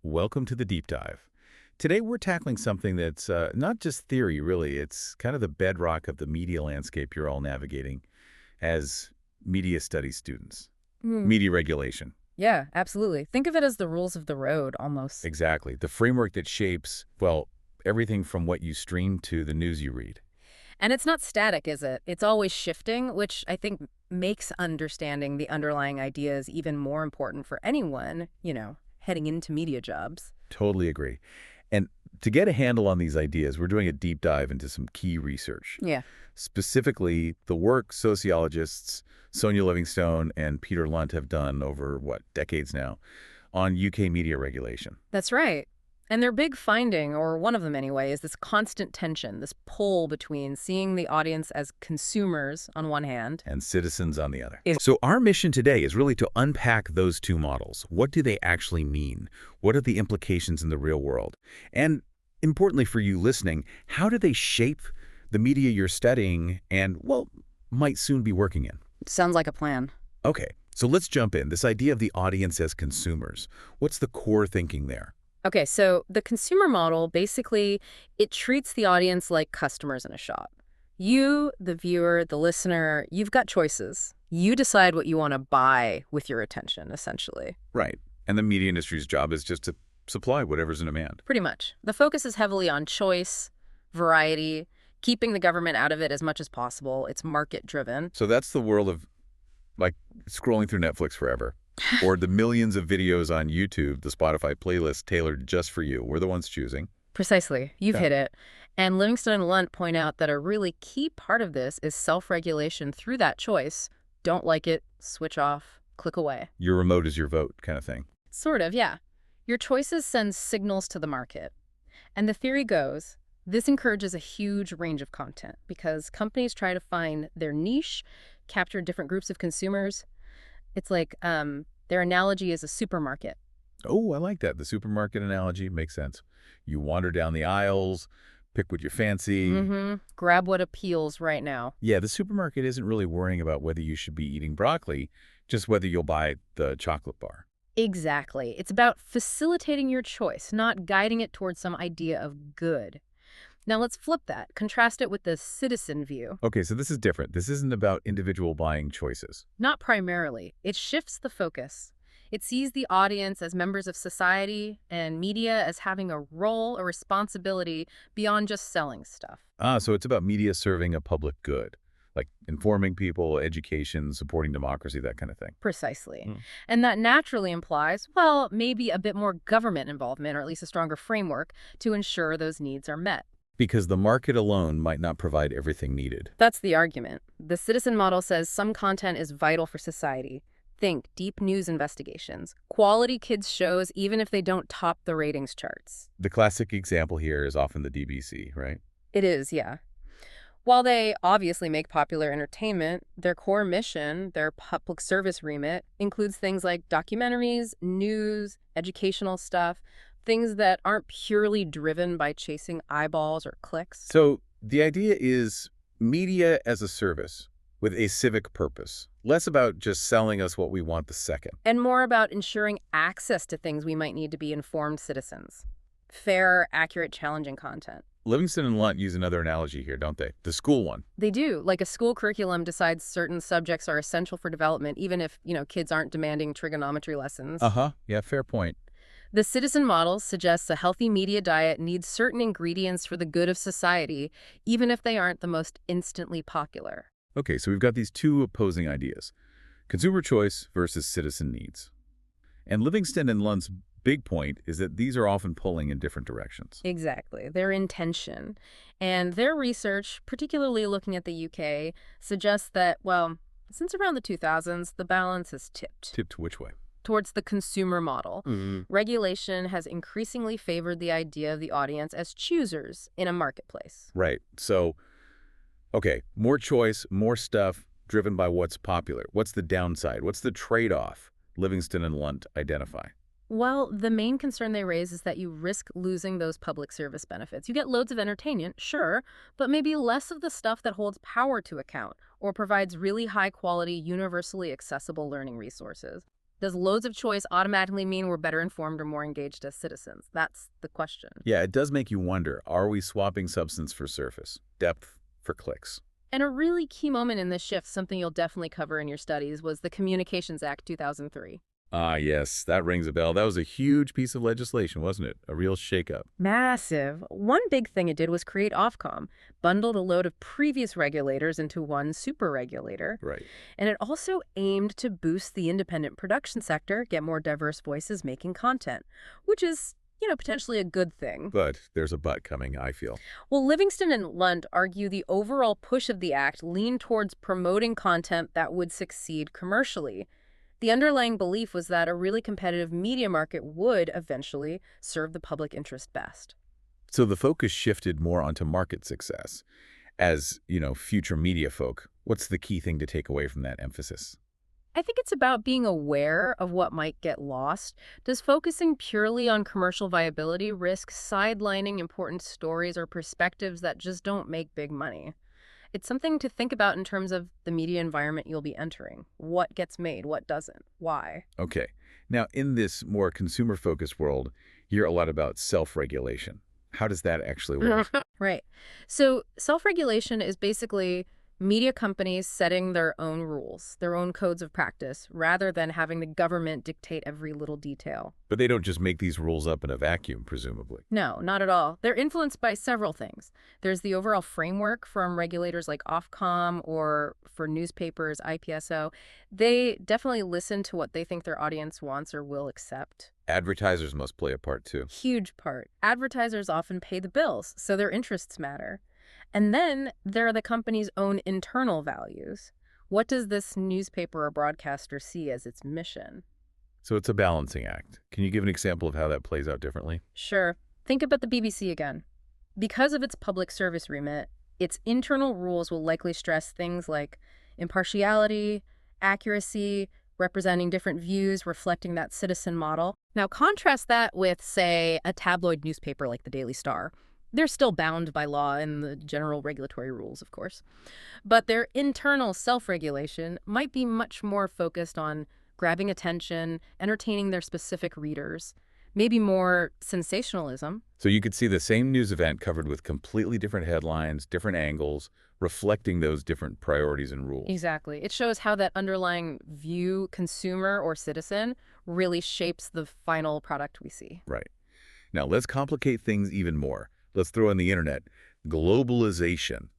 Welcome to the Deep Dive. Today we're tackling something that's not just theory, really. It's kind of the bedrock of the media landscape you're all navigating as media studies students. Media regulation. Yeah, absolutely. Think of it as the rules of the road, almost. Exactly. The framework that shapes, well, everything from what you stream to the news you read. And it's not static, is it? It's always shifting, which I think makes understanding the underlying ideas even more important for anyone, heading into media jobs. Totally agree. And to get a handle on these ideas, we're doing a deep dive into some key research. Yeah. Specifically, the work sociologists Sonia Livingstone and Peter Lunt have done over, decades now, on UK media regulation. That's right. And their big finding, or one of them anyway, is this constant tension, this pull between seeing the audience as consumers on one hand And citizens on the other. So our mission today is really to unpack those two models. What do they actually mean? What are the implications in the real world? And importantly for you listening, how do they shape the media you're studying and, might soon be working in? Sounds like a plan. Okay, so let's jump in. This idea of the audience as consumers. What's the core thinking there? Okay, so the consumer model, basically, it treats the audience like customers in a shop. You, the viewer, the listener, you've got choices. You decide what you want to buy with your attention, essentially. Right. And the media industry's job is just to supply whatever's in demand. Pretty much. The focus is heavily on choice, variety, keeping the government out of it as much as possible. It's market-driven. So that's the world of, scrolling through Netflix forever. Or the millions of videos on YouTube, the Spotify playlist tailored just for you. We're the ones choosing. Precisely. You've hit it. And Livingstone and Lunt point out that a really key part of this is self-regulation through that choice. Don't like it, switch off, click away. Your remote is your vote kind of thing. Sort of, yeah. Your choices send signals to the market. And the theory goes, this encourages a huge range of content because companies try to find their niche, capture different groups of consumers. It's like their analogy is a supermarket. Oh, I like that. The supermarket analogy makes sense. You wander down the aisles, pick what you fancy. Grab what appeals right now. Yeah, the supermarket isn't really worrying about whether you should be eating broccoli, just whether you'll buy the chocolate bar. Exactly. It's about facilitating your choice, not guiding it towards some idea of good. Now let's flip that. Contrast it with the citizen view. Okay, so this is different. This isn't about individual buying choices. Not primarily. It shifts the focus. It sees the audience as members of society and media as having a role or responsibility beyond just selling stuff. So it's about media serving a public good, like informing people, education, supporting democracy, that kind of thing. Precisely. And that naturally implies, maybe a bit more government involvement, or at least a stronger framework to ensure those needs are met. Because the market alone might not provide everything needed. That's the argument. The citizen model says some content is vital for society. Think deep news investigations, quality kids shows even if they don't top the ratings charts. The classic example here is often the DBC, right? It is, yeah. While they obviously make popular entertainment, their core mission, their public service remit, includes things like documentaries, news, educational stuff, things that aren't purely driven by chasing eyeballs or clicks. So the idea is media as a service with a civic purpose, less about just selling us what we want the second. And more about ensuring access to things we might need to be informed citizens. Fair, accurate, challenging content. Livingstone and Lunt use another analogy here, don't they? The school one. They do. Like a school curriculum decides certain subjects are essential for development, even if, kids aren't demanding trigonometry lessons. Yeah, fair point. The citizen model suggests a healthy media diet needs certain ingredients for the good of society, even if they aren't the most instantly popular. Okay, so we've got these two opposing ideas. Consumer choice versus citizen needs. And Livingstone and Lunt's big point is that these are often pulling in different directions. Exactly. They're in tension. And their research, particularly looking at the UK, suggests that, since around the 2000s, the balance has tipped. Tipped which way? Towards the consumer model. Regulation has increasingly favored the idea of the audience as choosers in a marketplace. Right. So, okay, more choice, more stuff driven by what's popular. What's the downside? What's the trade-off Livingstone and Lunt identify? Well, the main concern they raise is that you risk losing those public service benefits. You get loads of entertainment, sure, but maybe less of the stuff that holds power to account or provides really high-quality, universally accessible learning resources. Does loads of choice automatically mean we're better informed or more engaged as citizens? That's the question. Yeah, it does make you wonder, are we swapping substance for surface, depth for clicks? And a really key moment in this shift, something you'll definitely cover in your studies, was the Communications Act 2003. Ah, yes, that rings a bell. That was a huge piece of legislation, wasn't it? A real shakeup. Massive. One big thing it did was create Ofcom, bundled a load of previous regulators into one super regulator. Right. And it also aimed to boost the independent production sector, get more diverse voices making content, which is, potentially a good thing. But there's a but coming, I feel. Well, Livingstone and Lunt argue the overall push of the act leaned towards promoting content that would succeed commercially. The underlying belief was that a really competitive media market would eventually serve the public interest best. So the focus shifted more onto market success. As, future media folk, what's the key thing to take away from that emphasis? I think it's about being aware of what might get lost. Does focusing purely on commercial viability risk sidelining important stories or perspectives that just don't make big money? It's something to think about in terms of the media environment you'll be entering. What gets made, what doesn't, why? Okay. Now, in this more consumer-focused world, you hear a lot about self-regulation. How does that actually work? Right. So self-regulation is basically media companies setting their own rules, their own codes of practice, rather than having the government dictate every little detail. But they don't just make these rules up in a vacuum, presumably. No, not at all. They're influenced by several things. There's the overall framework from regulators like Ofcom, or for newspapers, IPSO. They definitely listen to what they think their audience wants or will accept. Advertisers must play a part, too. Huge part. Advertisers often pay the bills, so their interests matter. And then there are the company's own internal values. What does this newspaper or broadcaster see as its mission? So it's a balancing act. Can you give an example of how that plays out differently? Sure. Think about the BBC again. Because of its public service remit, its internal rules will likely stress things like impartiality, accuracy, representing different views, reflecting that citizen model. Now contrast that with, say, a tabloid newspaper like the Daily Star. They're still bound by law and the general regulatory rules, of course. But their internal self-regulation might be much more focused on grabbing attention, entertaining their specific readers, maybe more sensationalism. So you could see the same news event covered with completely different headlines, different angles, reflecting those different priorities and rules. Exactly. It shows how that underlying view, consumer or citizen, really shapes the final product we see. Right. Now let's complicate things even more. Let's throw in the internet. Globalization.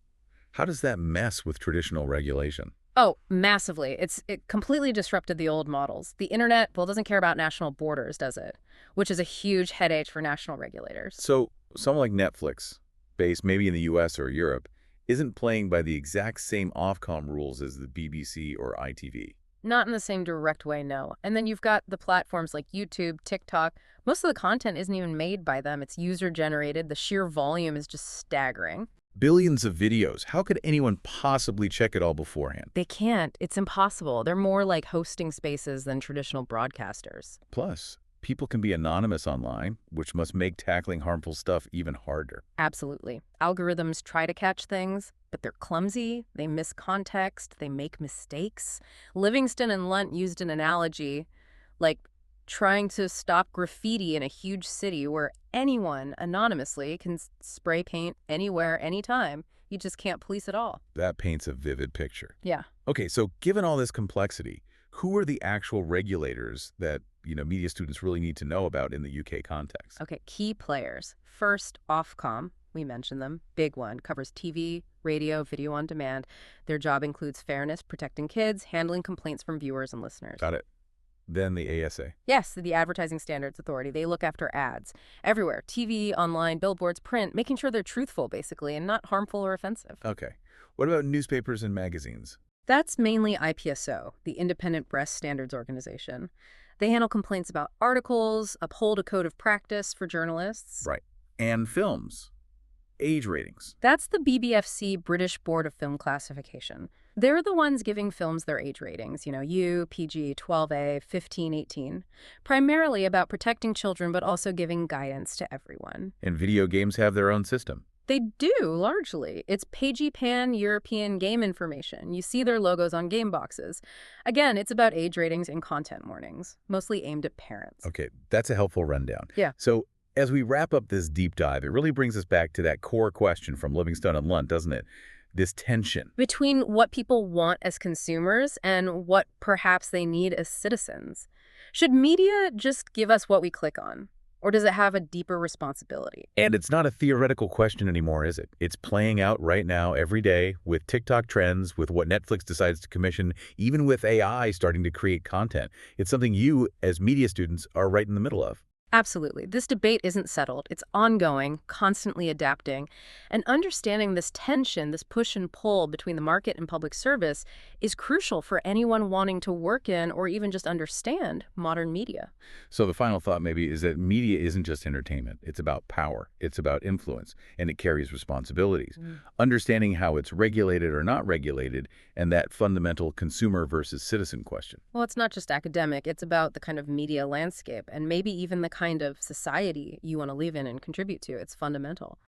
How does that mess with traditional regulation? Oh, massively. It completely disrupted the old models. The internet, well, doesn't care about national borders, does it? Which is a huge headache for national regulators. So someone like Netflix, based maybe in the US or Europe, isn't playing by the exact same Ofcom rules as the BBC or ITV. Not in the same direct way, no. And then you've got the platforms like YouTube, TikTok. Most of the content isn't even made by them. It's user-generated. The sheer volume is just staggering. Billions of videos. How could anyone possibly check it all beforehand? They can't. It's impossible. They're more like hosting spaces than traditional broadcasters. Plus, people can be anonymous online, which must make tackling harmful stuff even harder. Absolutely. Algorithms try to catch things, but they're clumsy, they miss context, they make mistakes. Livingstone and Lunt used an analogy like trying to stop graffiti in a huge city where anyone anonymously can spray paint anywhere, anytime. You just can't police it all. That paints a vivid picture. Yeah. Okay, so given all this complexity, who are the actual regulators that, media students really need to know about in the UK context? Okay, key players. First, Ofcom. We mentioned them. Big one. Covers TV, radio, video on demand. Their job includes fairness, protecting kids, handling complaints from viewers and listeners. Got it. Then the ASA. Yes, the Advertising Standards Authority. They look after ads. Everywhere. TV, online, billboards, print, making sure they're truthful, basically, and not harmful or offensive. Okay. What about newspapers and magazines? That's mainly IPSO, the Independent Press Standards Organization. They handle complaints about articles, uphold a code of practice for journalists. Right. And films. Age ratings. That's the BBFC, British Board of Film Classification. They're the ones giving films their age ratings, U, PG, 12A, 15, 18. Primarily about protecting children, but also giving guidance to everyone. And video games have their own system. They do, largely. It's pagey pan-European game information. You see their logos on game boxes. Again, it's about age ratings and content warnings, mostly aimed at parents. Okay, that's a helpful rundown. Yeah. So as we wrap up this deep dive, it really brings us back to that core question from Livingstone and Lunt, doesn't it? This tension. Between what people want as consumers and what perhaps they need as citizens. Should media just give us what we click on? Or does it have a deeper responsibility? And it's not a theoretical question anymore, is it? It's playing out right now every day with TikTok trends, with what Netflix decides to commission, even with AI starting to create content. It's something you, as media students, are right in the middle of. Absolutely. This debate isn't settled. It's ongoing, constantly adapting. And understanding this tension, this push and pull between the market and public service is crucial for anyone wanting to work in or even just understand modern media. So the final thought maybe is that media isn't just entertainment. It's about power. It's about influence, and it carries responsibilities. Understanding how it's regulated or not regulated, and that fundamental consumer versus citizen question. Well, it's not just academic. It's about the kind of media landscape and maybe even the kind of society you want to live in and contribute to. It's fundamental.